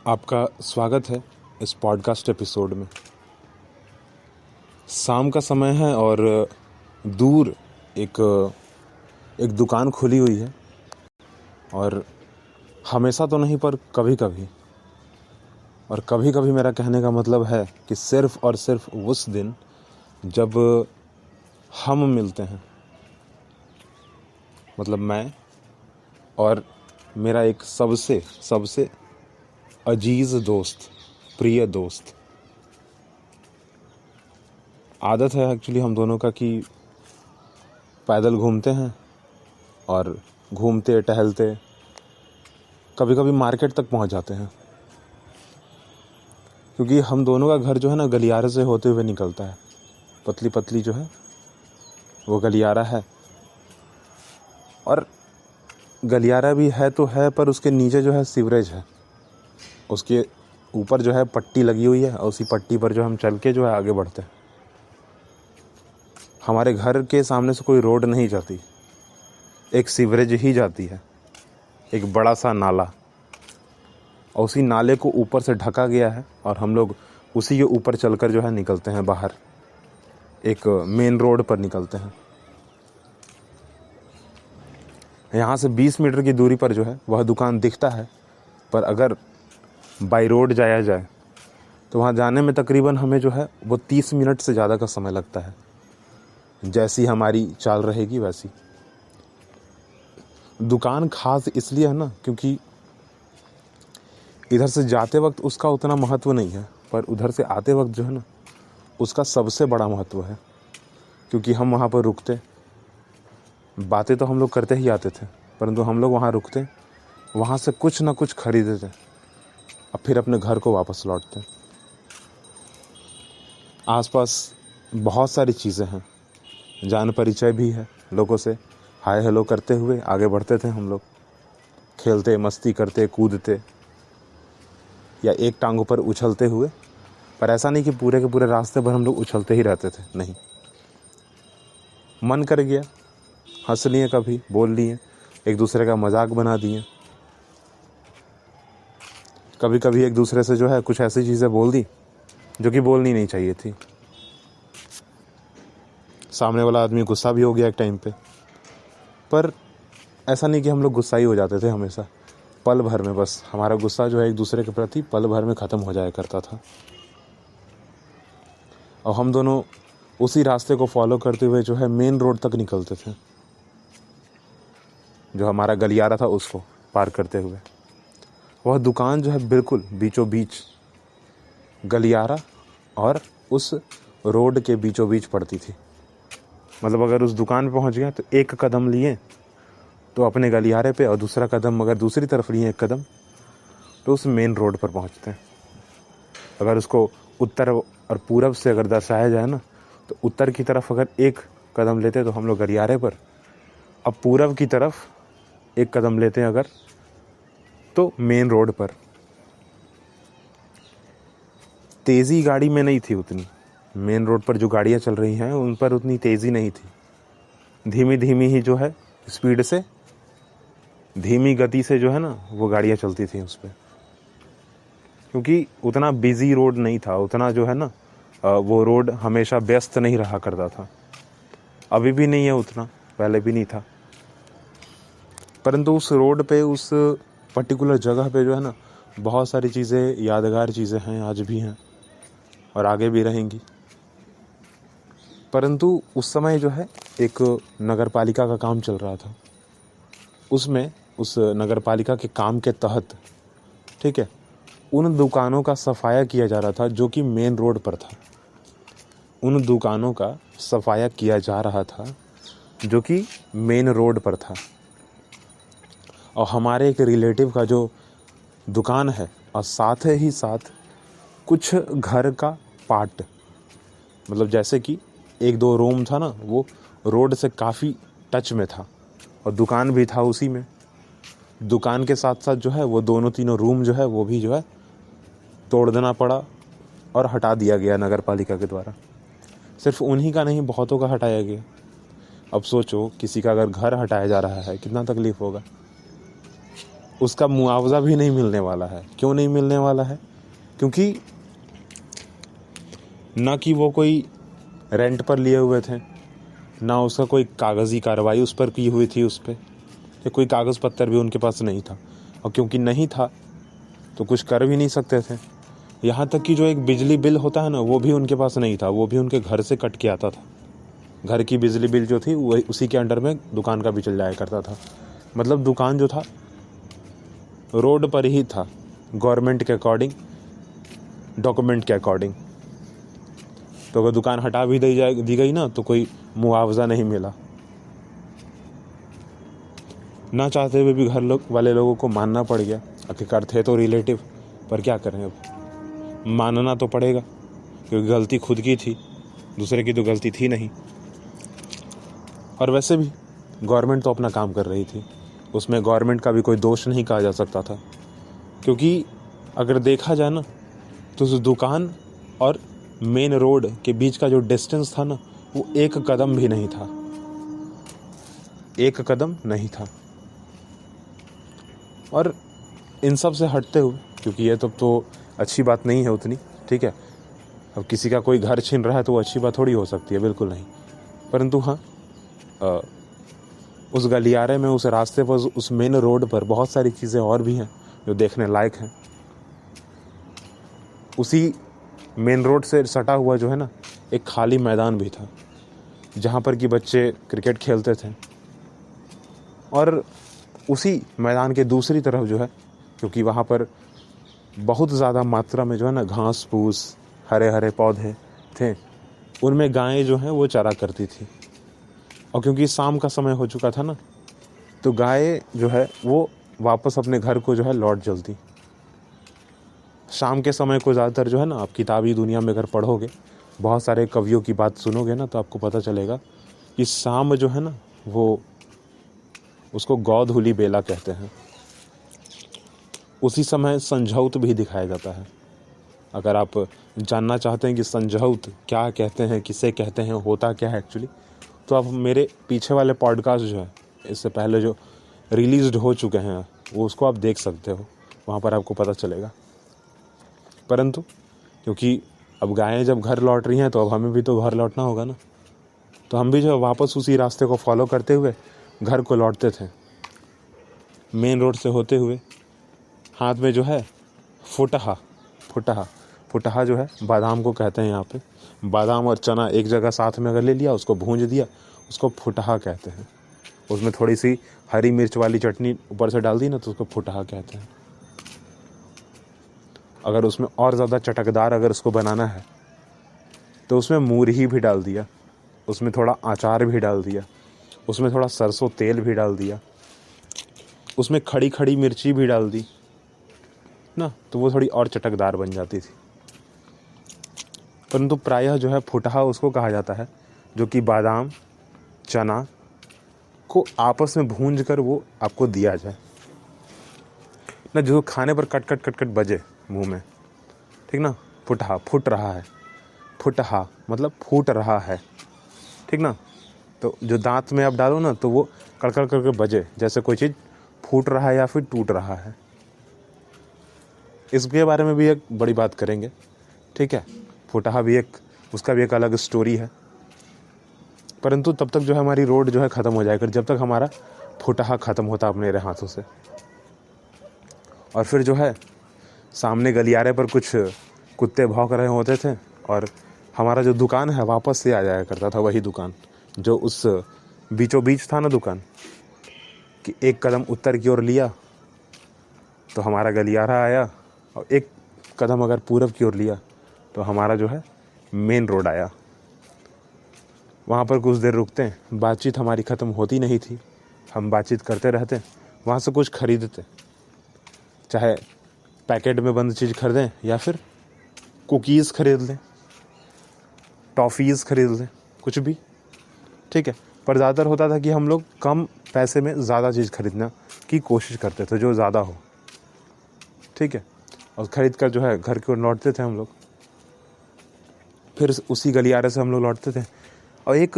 आपका स्वागत है इस पॉडकास्ट एपिसोड में। शाम का समय है और दूर एक एक दुकान खुली हुई है और हमेशा तो नहीं पर कभी कभी, और कभी कभी मेरा कहने का मतलब है कि सिर्फ और सिर्फ उस दिन जब हम मिलते हैं, मतलब मैं और मेरा एक सबसे सबसे अजीज दोस्त, प्रिय दोस्त। आदत है एक्चुअली हम दोनों का कि पैदल घूमते हैं और घूमते टहलते कभी कभी मार्केट तक पहुंच जाते हैं, क्योंकि हम दोनों का घर जो है ना गलियारे से होते हुए निकलता है। पतली पतली जो है वो गलियारा है, और गलियारा भी है तो है, पर उसके नीचे जो है सीवरेज है। उसके ऊपर जो है पट्टी लगी हुई है और उसी पट्टी पर जो हम चल के जो है आगे बढ़ते हैं। हमारे घर के सामने से कोई रोड नहीं जाती, एक सीवरेज ही जाती है, एक बड़ा सा नाला, और उसी नाले को ऊपर से ढका गया है और हम लोग उसी के ऊपर चलकर जो है निकलते हैं बाहर, एक मेन रोड पर निकलते हैं। यहाँ से 20 मीटर की दूरी पर जो है वह दुकान दिखता है, पर अगर बाई रोड जाया जाए तो वहाँ जाने में तकरीबन हमें जो है वो 30 मिनट से ज़्यादा का समय लगता है। जैसी हमारी चाल रहेगी वैसी। दुकान खास इसलिए है ना क्योंकि इधर से जाते वक्त उसका उतना महत्व नहीं है, पर उधर से आते वक्त जो है ना उसका सबसे बड़ा महत्व है, क्योंकि हम वहाँ पर रुकते, बातें तो हम लोग करते ही आते थे, परंतु हम लोग वहाँ रुकते, वहाँ से कुछ ना कुछ खरीदते और फिर अपने घर को वापस लौटते। आसपास बहुत सारी चीज़ें हैं, जान परिचय भी है लोगों से, हाय हेलो करते हुए आगे बढ़ते थे हम लोग, खेलते मस्ती करते कूदते या एक टांगों पर उछलते हुए। पर ऐसा नहीं कि पूरे के पूरे रास्ते भर हम लोग उछलते ही रहते थे, नहीं। मन कर गया हंस लिए, कभी बोल लिए, एक दूसरे का मजाक बना दिए, कभी कभी एक दूसरे से जो है कुछ ऐसी चीज़ें बोल दी जो कि बोलनी नहीं चाहिए थी। सामने वाला आदमी गुस्सा भी हो गया एक टाइम पे, पर ऐसा नहीं कि हम लोग गुस्सा ही हो जाते थे हमेशा। पल भर में बस हमारा गुस्सा जो है एक दूसरे के प्रति पल भर में ख़त्म हो जाया करता था, और हम दोनों उसी रास्ते को फॉलो करते हुए जो है मेन रोड तक निकलते थे। जो हमारा गलियारा था उसको पार करते हुए वह दुकान जो है बिल्कुल बीचों बीच गलियारा और उस रोड के बीचों बीच पड़ती थी। मतलब अगर उस दुकान पे पहुंच गए तो एक कदम लिए तो अपने गलियारे पे, और दूसरा कदम अगर दूसरी तरफ लिए एक कदम तो उस मेन रोड पर पहुंचते हैं। अगर उसको उत्तर और पूरब से अगर दर्शाया जाए ना, तो उत्तर की तरफ अगर एक कदम लेते तो हम लोग गलियारे पर, अब पूरब की तरफ एक कदम लेते हैं अगर तो मेन रोड पर। तेज़ी गाड़ी में नहीं थी उतनी, मेन रोड पर जो गाड़ियाँ चल रही हैं उन पर उतनी तेज़ी नहीं थी। धीमी धीमी ही जो है स्पीड से, धीमी गति से जो है ना वो गाड़ियाँ चलती थी उस पर, क्योंकि उतना बिजी रोड नहीं था, उतना जो है ना वो रोड हमेशा व्यस्त नहीं रहा करता था। अभी भी नहीं है उतना, पहले भी नहीं था, परंतु उस रोड पे, उस पर्टिकुलर जगह पे जो है ना बहुत सारी चीज़ें, यादगार चीज़ें हैं, आज भी हैं और आगे भी रहेंगी। परंतु उस समय जो है एक नगर पालिका का काम चल रहा था। उसमें उस नगर पालिका के काम के तहत, ठीक है, उन दुकानों का सफाया किया जा रहा था जो कि मेन रोड पर था। उन दुकानों का सफाया किया जा रहा था जो कि मेन रोड पर था। और हमारे एक रिलेटिव का जो दुकान है, और साथ ही साथ कुछ घर का पार्ट, मतलब जैसे कि एक दो रूम था ना, वो रोड से काफ़ी टच में था और दुकान भी था उसी में। दुकान के साथ साथ जो है वो दोनों तीनों रूम जो है वो भी जो है तोड़ देना पड़ा और हटा दिया गया नगर पालिका के द्वारा। सिर्फ उन्हीं का नहीं, बहुतों का हटाया गया। अब सोचो किसी का अगर घर हटाया जा रहा है कितना तकलीफ होगा। उसका मुआवजा भी नहीं मिलने वाला है। क्यों नहीं मिलने वाला है? क्योंकि ना कि वो कोई रेंट पर लिए हुए थे, ना उसका कोई कागज़ी कार्रवाई उस पर की हुई थी, उस पर या कोई कागज़ पत्तर भी उनके पास नहीं था। और क्योंकि नहीं था तो कुछ कर भी नहीं सकते थे। यहाँ तक कि जो एक बिजली बिल होता है ना, वो भी उनके पास नहीं था, वो भी उनके घर से कट के आता था। घर की बिजली बिल जो थी वही उसी के अंडर में दुकान का भी चल जाया करता था। मतलब दुकान जो था रोड पर ही था, गवर्नमेंट के अकॉर्डिंग, डॉक्यूमेंट के अकॉर्डिंग। तो अगर दुकान हटा भी दी गई ना तो कोई मुआवजा नहीं मिला। ना चाहते हुए भी घर वाले लोगों को मानना पड़ गया। आखिरकार थे तो रिलेटिव, पर क्या करें, अब मानना तो पड़ेगा क्योंकि गलती खुद की थी, दूसरे की तो गलती थी नहीं। और वैसे भी गवर्नमेंट तो अपना काम कर रही थी, उसमें गवर्नमेंट का भी कोई दोष नहीं कहा जा सकता था। क्योंकि अगर देखा जाए ना तो उस दुकान और मेन रोड के बीच का जो डिस्टेंस था ना, वो एक कदम भी नहीं था, एक कदम नहीं था। और इन सब से हटते हुए, क्योंकि ये तो अच्छी बात नहीं है उतनी, ठीक है, अब किसी का कोई घर छीन रहा है तो वो अच्छी बात थोड़ी हो सकती है, बिल्कुल नहीं। परंतु हाँ, उस गलियारे में, उस रास्ते पर, उस मेन रोड पर बहुत सारी चीज़ें और भी हैं जो देखने लायक हैं। उसी मेन रोड से सटा हुआ जो है ना, एक खाली मैदान भी था जहाँ पर कि बच्चे क्रिकेट खेलते थे। और उसी मैदान के दूसरी तरफ जो है, क्योंकि वहाँ पर बहुत ज़्यादा मात्रा में जो है ना घास फूस, हरे हरे पौधे थे, उनमें गायें जो हैं वो चरा करती थी। और क्योंकि शाम का समय हो चुका था ना, तो गायें जो है वो वापस अपने घर को जो है लौट चलती। शाम के समय को ज़्यादातर जो है ना, आप किताबी दुनिया में अगर पढ़ोगे, बहुत सारे कवियों की बात सुनोगे ना, तो आपको पता चलेगा कि शाम जो है ना, वो उसको गौधूली बेला कहते हैं। उसी समय संझौत भी दिखाया जाता है। अगर आप जानना चाहते हैं कि संझौत क्या कहते हैं, किसे कहते हैं, होता क्या है एक्चुअली, तो आप मेरे पीछे वाले पॉडकास्ट जो है, इससे पहले जो रिलीज़्ड हो चुके हैं, वो उसको आप देख सकते हो, वहाँ पर आपको पता चलेगा। परंतु क्योंकि अब गायें जब घर लौट रही हैं तो अब हमें भी तो घर लौटना होगा ना, तो हम भी जो वापस उसी रास्ते को फॉलो करते हुए घर को लौटते थे, मेन रोड से होते हुए। हाथ में जो है फुटहा जो है, बादाम को कहते हैं यहाँ पे। बादाम और चना एक जगह साथ में अगर ले लिया, उसको भूंज दिया, उसको फुटहा कहते हैं। उसमें थोड़ी सी हरी मिर्च वाली चटनी ऊपर से डाल दी ना, तो उसको फुटहा कहते हैं। अगर उसमें और ज़्यादा चटकदार अगर उसको बनाना है तो उसमें मूरही भी डाल दिया, उसमें थोड़ा अचार भी डाल दिया, उसमें थोड़ा सरसों तेल भी डाल दिया, उसमें खड़ी खड़ी मिर्ची भी डाल दी ना, तो वो थोड़ी और चटकदार बन जाती थी। परंतु प्रायः जो है फुटहा उसको कहा जाता है जो कि बादाम चना को आपस में भूंज कर वो आपको दिया जाए ना, जो खाने पर कट कट कट कट बजे मुंह में, ठीक ना। फुटहा, फुट रहा है, फुटहा मतलब फूट रहा है, ठीक ना। तो जो दांत में आप डालो ना, तो वो कड़कड़ करके बजे, जैसे कोई चीज़ फूट रहा है या फिर टूट रहा है। इसके बारे में भी एक बड़ी बात करेंगे, ठीक है। फुटहा भी उसका भी एक अलग स्टोरी है। परंतु तब तक जो है हमारी रोड जो है ख़त्म हो जाएगी, जब तक हमारा फुटहा ख़त्म होता अपने हाथों से। और फिर जो है सामने गलियारे पर कुछ कुत्ते भौंक रहे होते थे, और हमारा जो दुकान है वापस से आ जाया करता था, वही दुकान जो उस बीचों बीच था ना दुकान, कि एक कदम उत्तर की ओर लिया तो हमारा गलियारा आया, और एक कदम अगर पूरब की ओर लिया तो हमारा जो है मेन रोड आया। वहाँ पर कुछ देर रुकते, बातचीत हमारी ख़त्म होती नहीं थी, हम बातचीत करते रहते, वहाँ से कुछ खरीदते, चाहे पैकेट में बंद चीज़ खरीदें या फिर कुकीज़ खरीद लें, टॉफ़ीज़ खरीद लें, कुछ भी, ठीक है। पर ज़्यादातर होता था कि हम लोग कम पैसे में ज़्यादा चीज़ खरीदना की कोशिश करते थे, जो ज़्यादा हो, ठीक है। और ख़रीद कर जो है घर की ओर लौटते थे हम लोग। फिर उसी गलियारे से हम लोग लौटते थे, और एक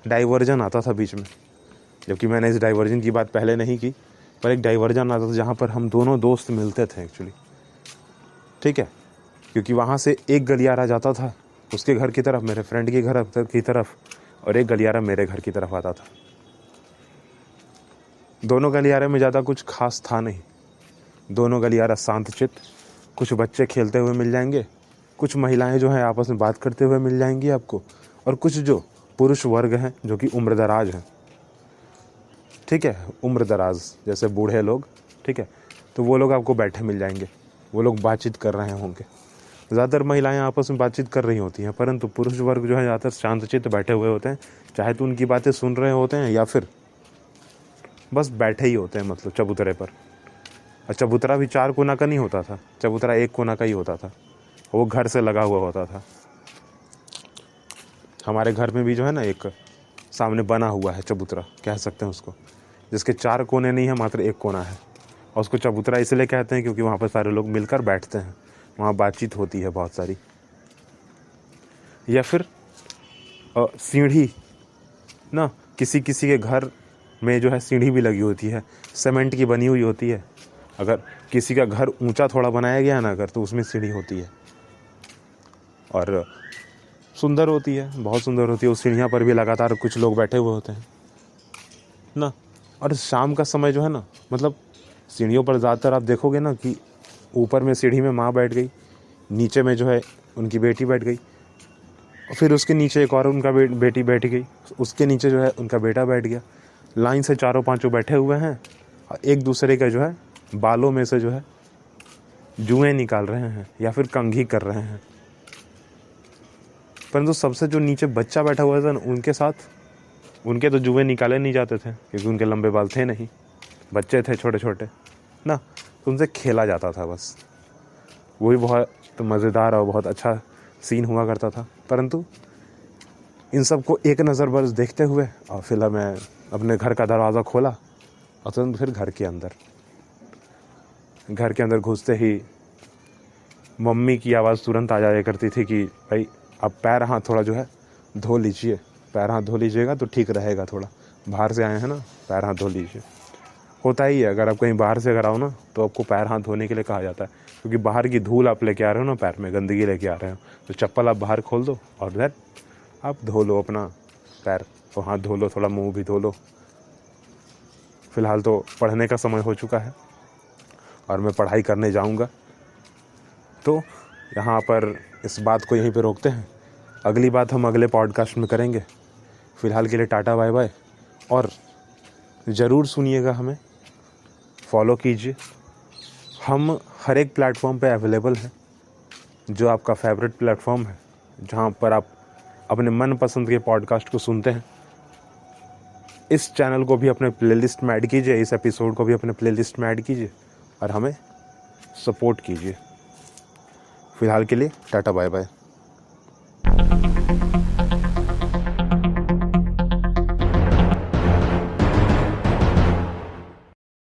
डाइवर्जन आता था बीच में, जबकि मैंने इस डाइवर्जन की बात पहले नहीं की, पर एक डाइवर्जन आता था जहाँ पर हम दोनों दोस्त मिलते थे एक्चुअली, ठीक है, क्योंकि वहाँ से एक गलियारा जाता था उसके घर की तरफ, मेरे फ्रेंड के घर की तरफ, और एक गलियारा मेरे घर की तरफ आता था। दोनों गलियारे में ज़्यादा कुछ खास था नहीं, दोनों गलियारा शांतचित्त, कुछ बच्चे खेलते हुए मिल जाएंगे, कुछ महिलाएं जो हैं आपस में बात करते हुए मिल जाएंगी आपको, और कुछ जो पुरुष वर्ग हैं जो कि उम्रदराज हैं, ठीक है, उम्रदराज जैसे बूढ़े लोग, ठीक है, तो वो लोग आपको बैठे मिल जाएंगे, वो लोग बातचीत कर रहे होंगे। ज़्यादातर महिलाएं आपस में बातचीत कर रही होती हैं, परंतु पुरुष वर्ग जो है ज़्यादातर शांतचित्त बैठे हुए होते हैं, चाहे तो उनकी बातें सुन रहे होते हैं या फिर बस बैठे ही होते हैं, मतलब चबूतरे पर। और चबूतरा भी 4 कोना का नहीं होता था, चबूतरा 1 कोना का ही होता था, वो घर से लगा हुआ होता था। हमारे घर में भी जो है ना एक सामने बना हुआ है चबूतरा, कह सकते हैं उसको, जिसके 4 कोने नहीं है, मात्र 1 कोना है, और उसको चबूतरा इसलिए कहते हैं क्योंकि वहाँ पर सारे लोग मिलकर बैठते हैं, वहाँ बातचीत होती है बहुत सारी। या फिर सीढ़ी ना, किसी किसी के घर में जो है सीढ़ी भी लगी होती है, सीमेंट की बनी हुई होती है। अगर किसी का घर ऊंचा थोड़ा बनाया गया ना अगर, तो उसमें सीढ़ी होती है और सुंदर होती है, बहुत सुंदर होती है। उस सीढ़ियाँ पर भी लगातार कुछ लोग बैठे हुए होते हैं ना। और शाम का समय जो है ना, मतलब सीढ़ियों पर ज़्यादातर आप देखोगे ना कि ऊपर में सीढ़ी में माँ बैठ गई, नीचे में जो है उनकी बेटी बैठ गई, और फिर उसके नीचे एक और उनका बेटी बैठ गई, उसके नीचे जो है उनका बेटा बैठ गया। लाइन से 4-5 बैठे हुए हैं और एक दूसरे का जो है बालों में से जो है जुएं निकाल रहे हैं या फिर कंघी कर रहे हैं। परंतु सबसे जो नीचे बच्चा बैठा हुआ था ना, उनके साथ उनके तो जुएं निकाले नहीं जाते थे क्योंकि उनके लंबे बाल थे नहीं, बच्चे थे छोटे छोटे ना, तो उनसे खेला जाता था बस। वही बहुत मज़ेदार और बहुत अच्छा सीन हुआ करता था। परंतु इन सब को एक नज़र बस देखते हुए और फिर मैं अपने घर का दरवाज़ा खोला और तुरंत फिर घर के अंदर घुसते ही मम्मी की आवाज़ तुरंत आ जाया करती थी कि भाई आप पैर हाथ थोड़ा जो है धो लीजिए, पैर हाथ धो लीजिएगा तो ठीक रहेगा, थोड़ा बाहर से आए हैं ना, पैर हाथ धो लीजिए। होता ही है, अगर आप कहीं बाहर से अगर आओ ना तो आपको पैर हाथ धोने के लिए कहा जाता है, क्योंकि बाहर की धूल आप लेके आ रहे हो ना, पैर में गंदगी लेके आ रहे हो, तो चप्पल आप बाहर खोल दो और देन आप धो लो अपना पैर, तो हाथ धो लो, थोड़ा मुंह भी धो लो। फ़िलहाल तो पढ़ने का समय हो चुका है और मैं पढ़ाई करने जाऊंगा, तो यहाँ पर इस बात को यहीं पे रोकते हैं। अगली बात हम अगले पॉडकास्ट में करेंगे। फ़िलहाल के लिए टाटा बाय बाय, और ज़रूर सुनिएगा, हमें फॉलो कीजिए। हम हर एक प्लेटफॉर्म पे अवेलेबल हैं, जो आपका फेवरेट प्लेटफॉर्म है जहाँ पर आप अपने मनपसंद के पॉडकास्ट को सुनते हैं। इस चैनल को भी अपने प्लेलिस्ट में ऐड कीजिए, इस एपिसोड को भी अपने प्लेलिस्ट में ऐड कीजिए और हमें सपोर्ट कीजिए। फ़िलहाल के लिए टाटा बाय बाय।